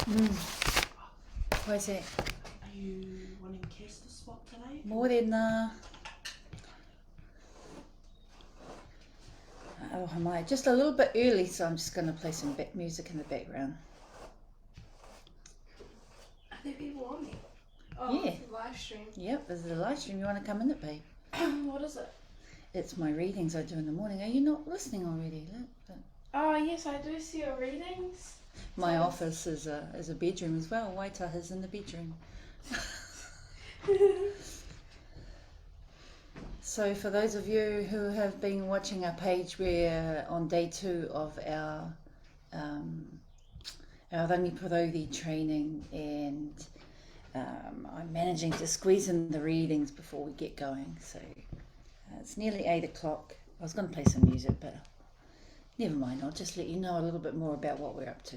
Why is that? Are you wanting Cass to swap today? Morena. Oh, am I just a little bit early, so I'm just going to play some music in the background. Are there people on there? Oh, Yeah. it's a live stream. Yep, this is a live stream. You want to come in it, babe? What is it? It's my readings I do in the morning. Are you not listening already? Look. Oh, yes, I do see your readings. My office is a bedroom as well. Waitaha's in the bedroom. So for those of you who have been watching our page, we're on day 2 of our Rangiporori training, and I'm managing to squeeze in the readings before we get going. So it's nearly 8 o'clock. I was going to play some music, but never mind. I'll just let you know a little bit more about what we're up to.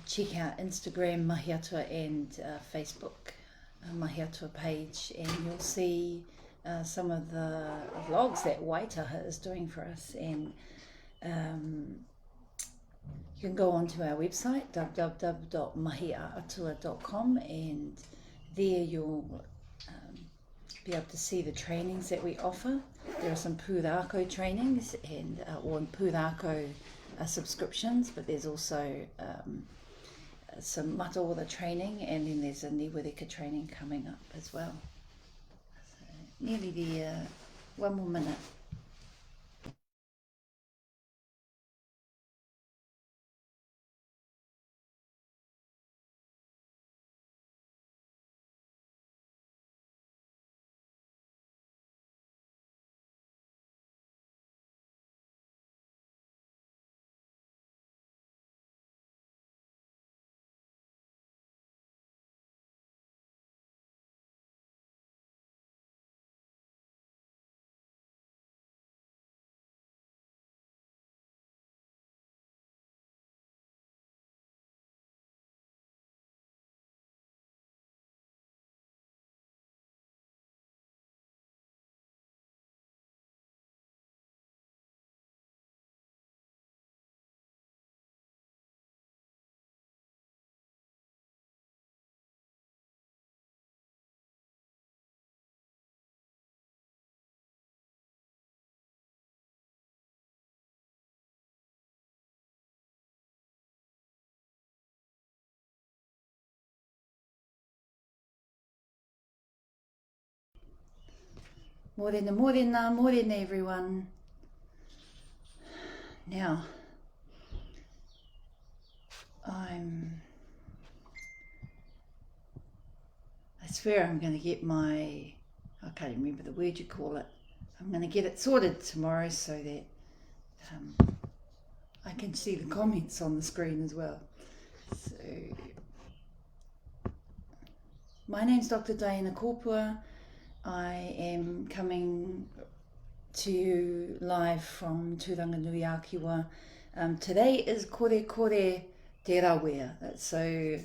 Check out Instagram, Mahi Atua, and Facebook, Mahi Atua page, and you'll see some of the vlogs that Waitaha is doing for us. And you can go onto our website, www.mahiatua.com, and there you'll be able to see the trainings that we offer. There are some pūrākau trainings and or pūrākau subscriptions, but there's also some Mataora training, and then there's a niwereka training coming up as well. So nearly there, one more minute. Morena everyone. Now, I swear I'm going to get I can't remember the word you call it. I'm going to get it sorted tomorrow so that I can see the comments on the screen as well. So, my name's Dr. Diana Kopua. I am coming to you live from Tūranganui Ākiwa. Today is Kore Te Rawea. So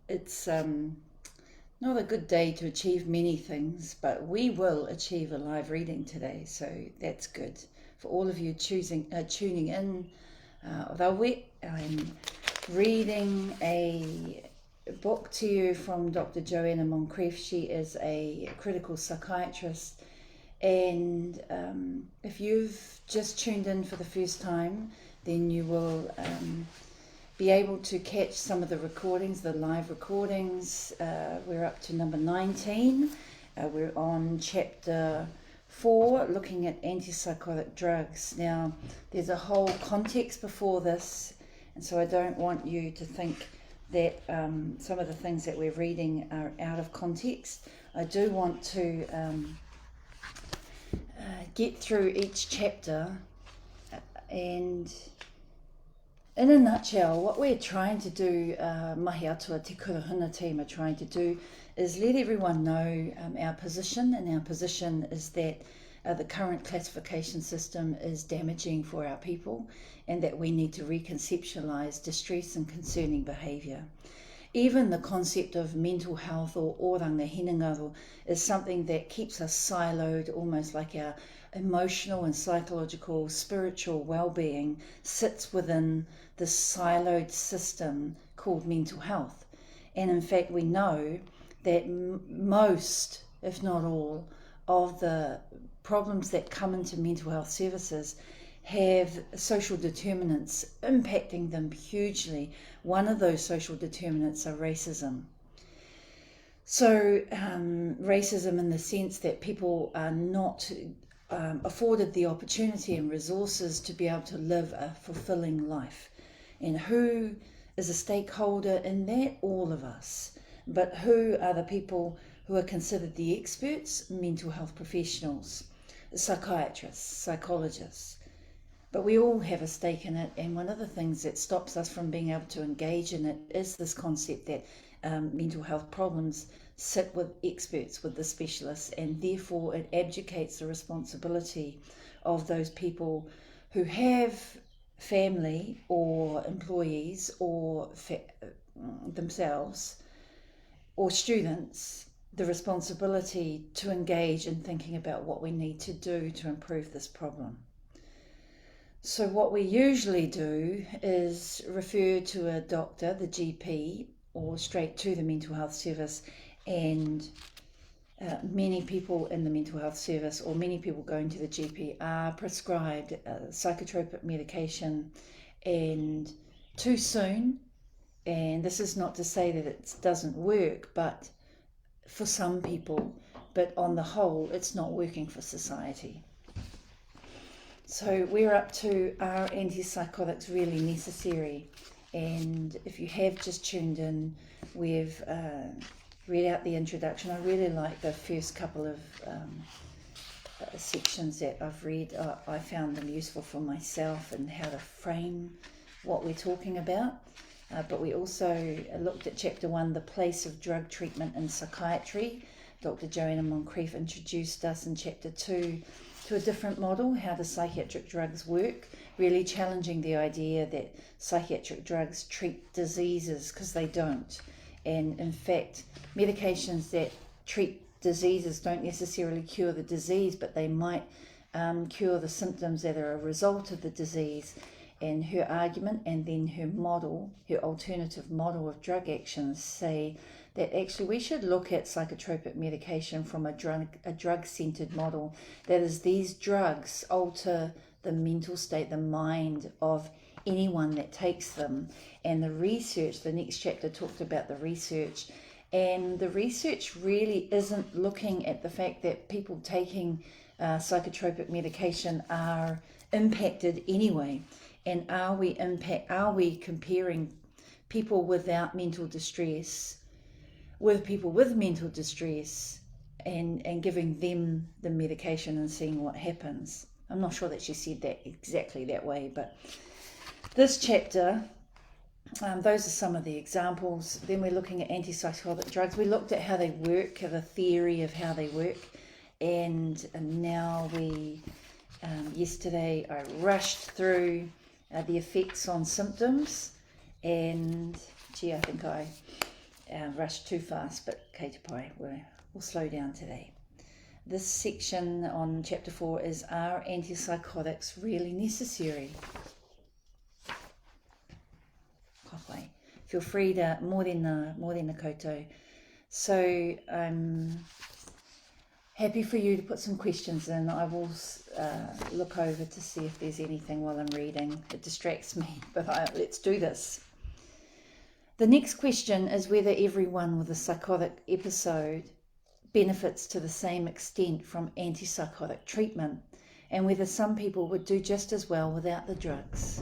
it's not a good day to achieve many things, but we will achieve a live reading today, so that's good. For all of you tuning in, Rawe, I'm reading a book to you from Dr. Joanna Moncrief. She is a critical psychiatrist, and if you've just tuned in for the first time, then you will be able to catch some of the recordings, the live recordings. We're up to number 19. We're on chapter 4, looking at antipsychotic drugs. Now, there's a whole context before this, and so I don't want you to think that some of the things that we're reading are out of context. I do want to get through each chapter, and in a nutshell, what we're trying to do, Mahi Atua Te Kurahuna team are trying to do, is let everyone know our position, and our position is that the current classification system is damaging for our people, and that we need to reconceptualize distress and concerning behaviour. even the concept of mental health or oranga hinangaro is something that keeps us siloed, almost like our emotional and psychological, spiritual well-being sits within this siloed system called mental health. And in fact, we know that most, if not all, of the problems that come into mental health services have social determinants impacting them hugely. One of those social determinants are racism. So racism in the sense that people are not afforded the opportunity and resources to be able to live a fulfilling life. And who is a stakeholder in that? All of us. But who are the people who are considered the experts? Mental health professionals, psychiatrists, psychologists. But we all have a stake in it, and one of the things that stops us from being able to engage in it is this concept that mental health problems sit with experts, with the specialists, and therefore it abdicates the responsibility of those people who have family or employees or themselves or students, the responsibility to engage in thinking about what we need to do to improve this problem. So what we usually do is refer to a doctor, the GP, or straight to the mental health service, and many people in the mental health service or many people going to the GP are prescribed psychotropic medication, and too soon, and this is not to say that it doesn't work, but for some people, but on the whole, it's not working for society. So we're up to, are antipsychotics really necessary? And if you have just tuned in, we've read out the introduction. I really like the first couple of sections that I've read. I found them useful for myself and how to frame what we're talking about. But we also looked at Chapter 1, The Place of Drug Treatment in Psychiatry. Dr. Joanna Moncrief introduced us in Chapter 2 to a different model, how do psychiatric drugs work, really challenging the idea that psychiatric drugs treat diseases, because they don't. And in fact, medications that treat diseases don't necessarily cure the disease, but they might cure the symptoms that are a result of the disease. And her argument and then her model, her alternative model of drug actions, say that actually we should look at psychotropic medication from a drug-centered model. That is, these drugs alter the mental state, the mind of anyone that takes them. And the research, the next chapter talked about the research, and the research really isn't looking at the fact that people taking psychotropic medication are impacted anyway. And are we comparing people without mental distress with people with mental distress and giving them the medication and seeing what happens? I'm not sure that she said that exactly that way, but this chapter, those are some of the examples. Then we're looking at antipsychotic drugs. We looked at how they work, the theory of how they work, and now yesterday I rushed through the effects on symptoms, and I think I rushed too fast, but kei te pai, we'll slow down today. This section on Chapter 4 is, are antipsychotics really necessary? Kapai. Feel free to morena koutou. So I'm happy for you to put some questions in. I will look over to see if there's anything while I'm reading. It distracts me, but let's do this. The next question is whether everyone with a psychotic episode benefits to the same extent from antipsychotic treatment, and whether some people would do just as well without the drugs.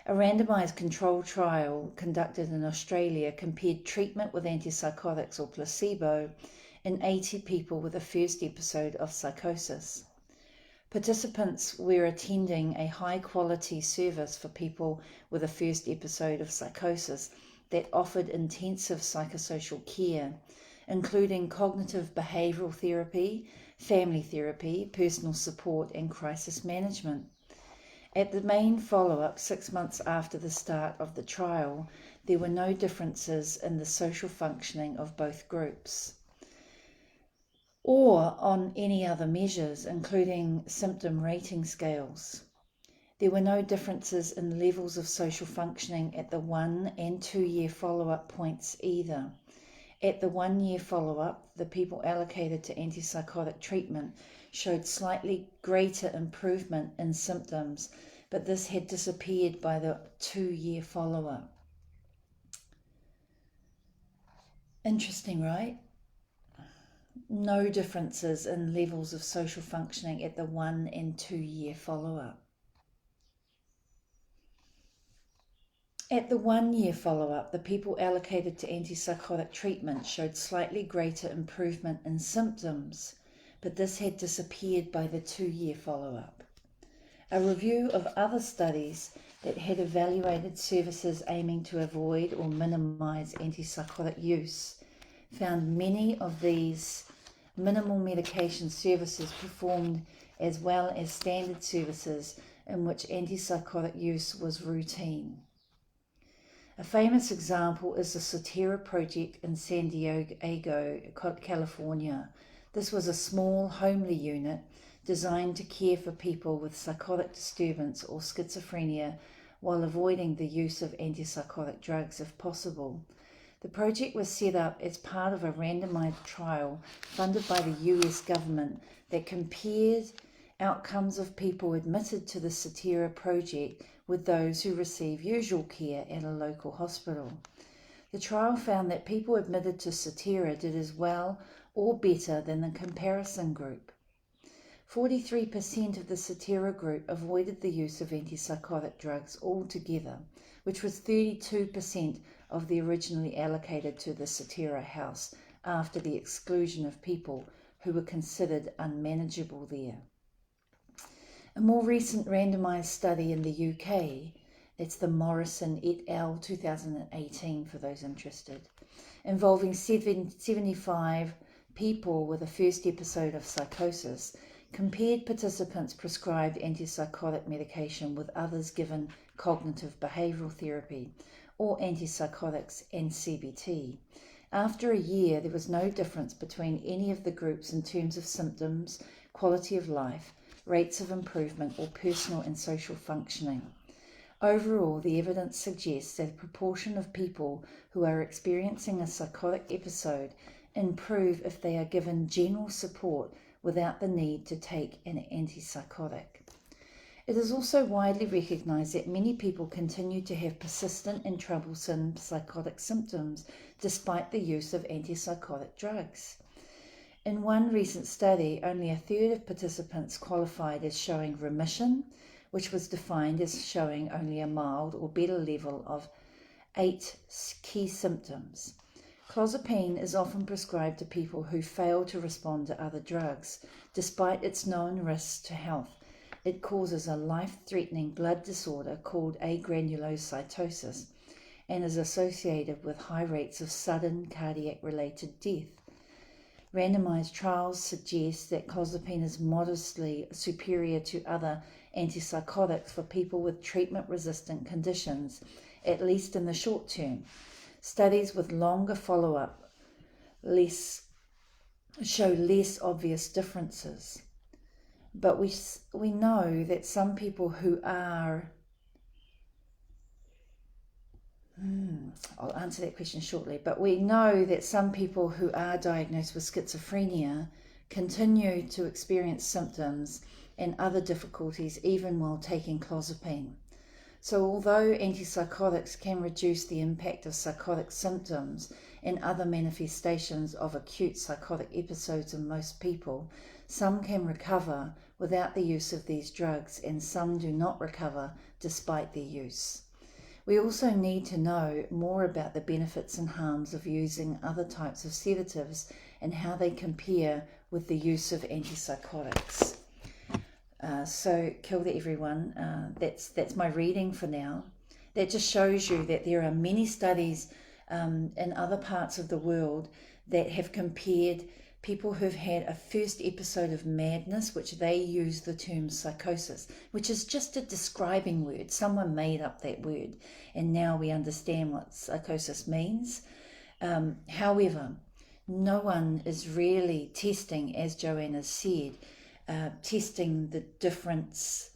A randomised controlled trial conducted in Australia compared treatment with antipsychotics or placebo in 80 people with a first episode of psychosis. Participants were attending a high-quality service for people with a first episode of psychosis that offered intensive psychosocial care, including cognitive behavioural therapy, family therapy, personal support, and crisis management. At the main follow-up 6 months after the start of the trial, there were no differences in the social functioning of both groups or on any other measures, including symptom rating scales. There were no differences in levels of social functioning at the 1 and 2 year follow-up points either. At the 1 year follow-up, the people allocated to antipsychotic treatment showed slightly greater improvement in symptoms, but this had disappeared by the 2 year follow-up. Interesting, right? No differences in levels of social functioning at the 1 and 2 year follow-up. At the 1 year follow-up, the people allocated to antipsychotic treatment showed slightly greater improvement in symptoms, but this had disappeared by the 2 year follow-up. A review of other studies that had evaluated services aiming to avoid or minimize antipsychotic use found many of these minimal medication services performed as well as standard services in which antipsychotic use was routine. A famous example is the Satira project in San Diego, California. This was a small homely unit designed to care for people with psychotic disturbance or schizophrenia while avoiding the use of antipsychotic drugs if possible. The project was set up as part of a randomized trial funded by the US government that compared outcomes of people admitted to the Satira project with those who receive usual care at a local hospital. The trial found that people admitted to Satira did as well or better than the comparison group. 43% of the Satira group avoided the use of antipsychotic drugs altogether, which was 32% of the originally allocated to the Satira house after the exclusion of people who were considered unmanageable there. A more recent randomised study in the UK, that's the Morrison et al. 2018 for those interested, involving 75 people with a first episode of psychosis, compared participants prescribed antipsychotic medication with others given cognitive behavioural therapy or antipsychotics and CBT. After a year, there was no difference between any of the groups in terms of symptoms, quality of life, rates of improvement, or personal and social functioning. Overall, the evidence suggests that a proportion of people who are experiencing a psychotic episode improve if they are given general support without the need to take an antipsychotic. It is also widely recognised that many people continue to have persistent and troublesome psychotic symptoms despite the use of antipsychotic drugs. In one recent study, only a third of participants qualified as showing remission, which was defined as showing only a mild or better level of 8 key symptoms. Clozapine is often prescribed to people who fail to respond to other drugs, despite its known risks to health. It causes a life-threatening blood disorder called agranulocytosis and is associated with high rates of sudden cardiac-related death. Randomized trials suggest that clozapine is modestly superior to other antipsychotics for people with treatment-resistant conditions, at least in the short term. Studies with longer follow-up show less obvious differences. But we know that some people who are... I'll answer that question shortly. But we know that some people who are diagnosed with schizophrenia continue to experience symptoms and other difficulties even while taking clozapine. So although antipsychotics can reduce the impact of psychotic symptoms and other manifestations of acute psychotic episodes in most people, some can recover without the use of these drugs and some do not recover despite their use. We also need to know more about the benefits and harms of using other types of sedatives and how they compare with the use of antipsychotics. So kia ora everyone, that's my reading for now. That just shows you that there are many studies in other parts of the world that have compared people who've had a first episode of madness, which they use the term psychosis, which is just a describing word. Someone made up that word, and now we understand what psychosis means. However, no one is really testing, as Joanna said, testing the difference,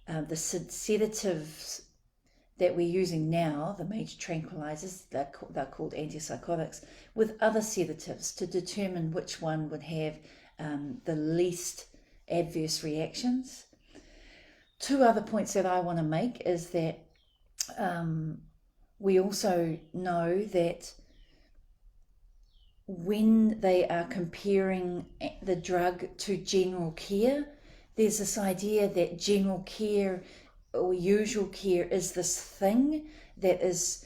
the sedatives that we're using now, the major tranquilizers, they're called antipsychotics, with other sedatives to determine which one would have the least adverse reactions. Two other points that I want to make is that we also know that when they are comparing the drug to general care, there's this idea that general care or usual care is this thing that's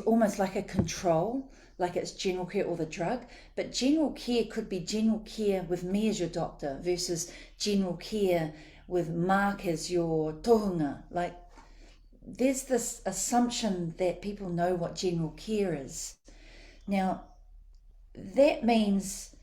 almost like a control, like it's general care or the drug. But general care could be general care with me as your doctor versus general care with Mark as your tohunga. Like, there's this assumption that people know what general care is. Now, that means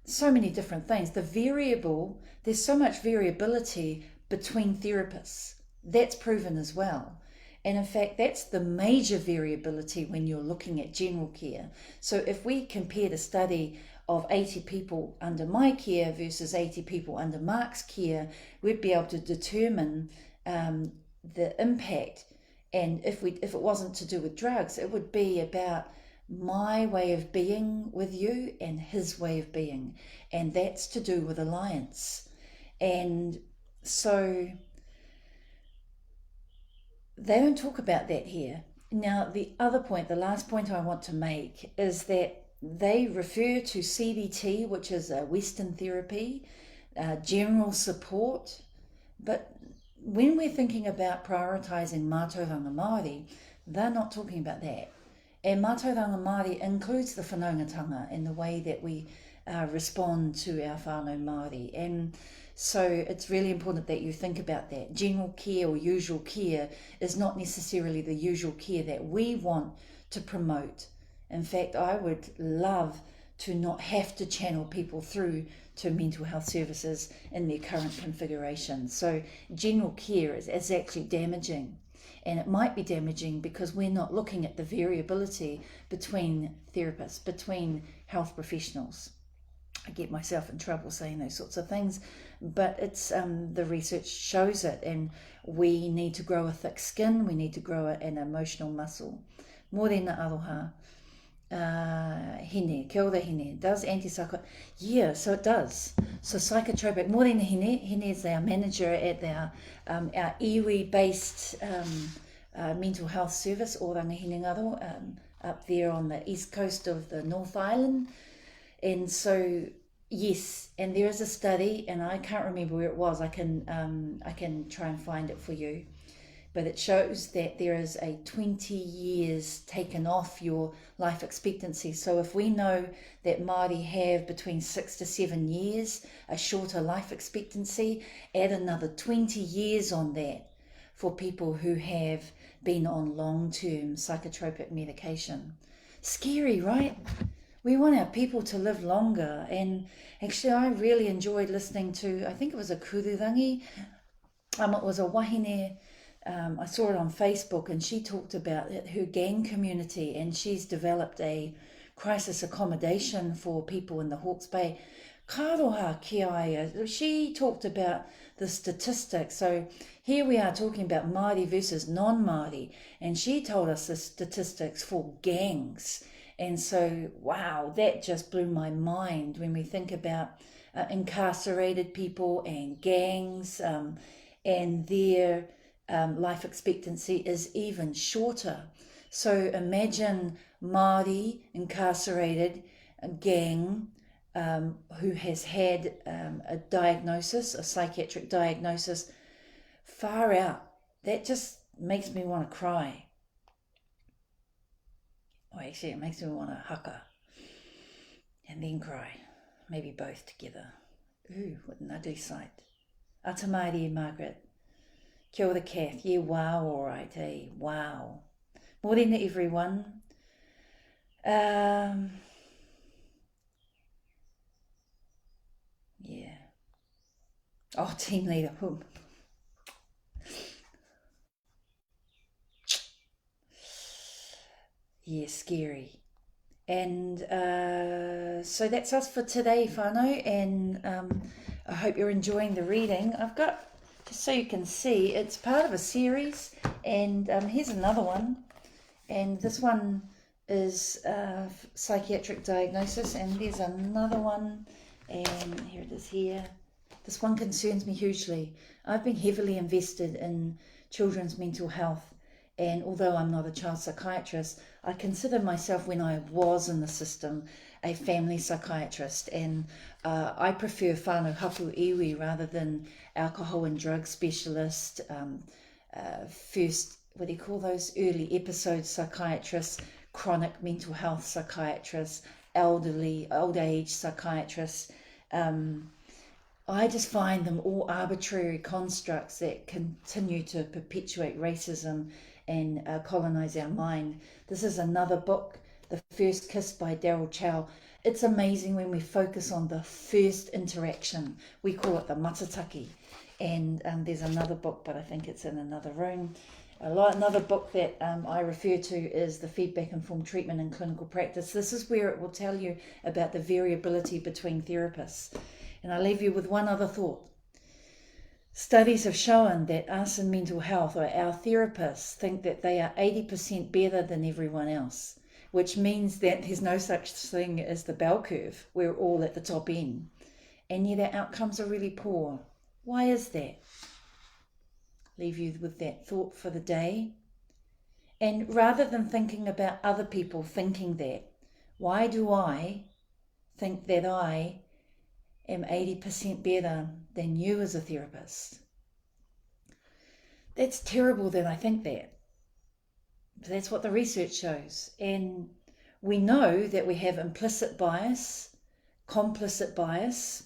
so many different things. There's so much variability between therapists. That's proven as well. And in fact, that's the major variability when you're looking at general care. So if we compare the study of 80 people under my care versus 80 people under Mark's care, we'd be able to determine the impact. And if it wasn't to do with drugs, it would be about my way of being with you and his way of being. And that's to do with alliance. And so they don't talk about that here. Now, the other point, the last point I want to make is that they refer to CBT, which is a Western therapy, general support. But when we're thinking about prioritising Mātauranga Māori, they're not talking about that. And Mātauranga Māori includes the whanaungatanga and the way that we respond to our whānau Māori. And so it's really important that you think about that. General care or usual care is not necessarily the usual care that we want to promote. In fact, I would love to not have to channel people through to mental health services in their current configuration. So general care is actually damaging. And it might be damaging because we're not looking at the variability between therapists, between health professionals. I get myself in trouble saying those sorts of things, but it's the research shows it, and we need to grow a thick skin, we need to grow an emotional muscle. Morena aroha, hine, kia ora hine, does antipsychotic? Yeah, so it does. So psychotropic, morena hine is our manager at our iwi-based mental health service, Oranga Hinengaro, up there on the east coast of the North Island. And so, yes, and there is a study, and I can't remember where it was. I can try and find it for you, but it shows that there is a 20 years taken off your life expectancy. So if we know that Māori have between 6 to 7 years, a shorter life expectancy, add another 20 years on that for people who have been on long-term psychotropic medication. Scary, right? We want our people to live longer. And actually, I really enjoyed listening to, I think it was a kururangi. It was a wahine. I saw it on Facebook, and she talked about her gang community, and she's developed a crisis accommodation for people in the Hawke's Bay. Karoha ki ai. She talked about the statistics. So here we are talking about Māori versus non-Māori, and she told us the statistics for gangs. And so, wow, that just blew my mind when we think about incarcerated people and gangs, and their life expectancy is even shorter. So imagine Māori incarcerated, a gang who has had a diagnosis, a psychiatric diagnosis, far out. That just makes me want to cry. Well, actually, it makes me want to haka and then cry. Maybe both together. Ooh, what an ugly sight. Atamairi, Margaret. Kia ora, Kath. Yeah, wow, all right, eh? Wow. Morena, everyone. Oh, team leader. Yeah, scary. And so that's us for today, whānau, and I hope you're enjoying the reading. I've got, just so you can see, it's part of a series, and here's another one, and this one is psychiatric diagnosis, and there's another one, and here it is here. This one concerns me hugely. I've been heavily invested in children's mental health, and although I'm not a child psychiatrist, I consider myself, when I was in the system, a family psychiatrist, and I prefer whānau hapu iwi rather than alcohol and drug specialist, first, what do you call those, early episode psychiatrists, chronic mental health psychiatrists, old age psychiatrists. I just find them all arbitrary constructs that continue to perpetuate racism and colonize our mind. This is another book, The First Kiss by Daryl Chow. It's amazing when we focus on the first interaction. We call it the matataki. And there's another book, but I think it's in another room. Another book that I refer to is The Feedback Informed Treatment in Clinical Practice. This is where it will tell you about the variability between therapists. And I leave you with one other thought. Studies have shown that us in mental health, or our therapists, think that they are 80% better than everyone else, which means that there's no such thing as the bell curve. We're all at the top end. And yet our outcomes are really poor. Why is that? Leave you with that thought for the day. And rather than thinking about other people thinking that, why do I think that I am 80% better than you as a therapist? That's terrible that I think that. But that's what the research shows. And we know that we have implicit bias, complicit bias.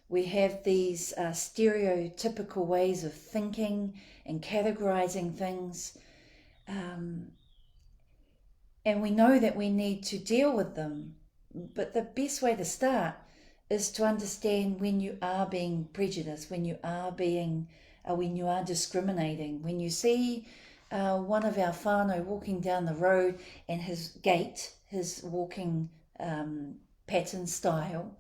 We have these stereotypical ways of thinking and categorizing things. And we know that we need to deal with them. But the best way to start is to understand when you are being prejudiced, when you are discriminating. When you see one of our whānau walking down the road and his gait, his walking pattern style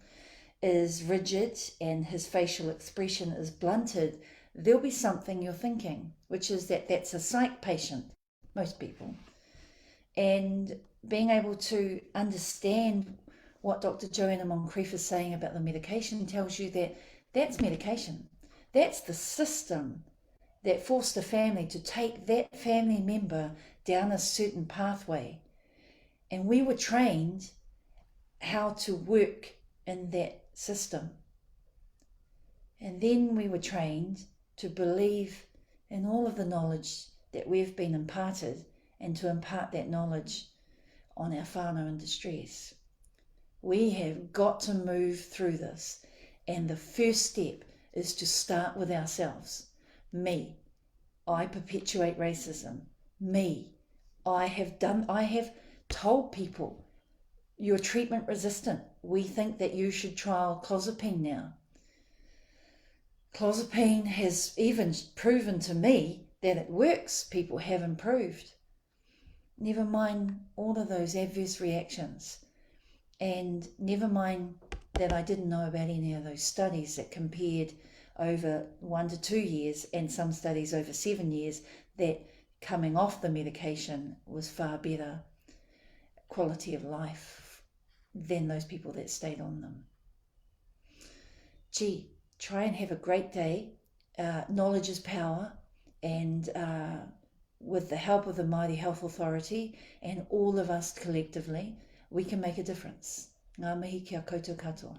is rigid and his facial expression is blunted, there'll be something you're thinking, which is that that's a psych patient, most people. And being able to understand what Dr. Joanna Moncrief is saying about the medication tells you that that's medication. That's the system that forced a family to take that family member down a certain pathway. And we were trained how to work in that system. And then we were trained to believe in all of the knowledge that we've been imparted and to impart that knowledge on our whānau in distress. We have got to move through this. And the first step is to start with ourselves. Me, I perpetuate racism. Me, I have told people, you're treatment resistant. We think that you should trial clozapine now. Clozapine has even proven to me that it works. People have improved. Never mind all of those adverse reactions. And never mind that I didn't know about any of those studies that compared over 1 to 2 years and some studies over 7 years that coming off the medication was far better quality of life than those people that stayed on them. Gee, try and have a great day. Knowledge is power, and with the help of the Māori Health Authority and all of us collectively, we can make a difference. Ngā mihi kia koutou katoa.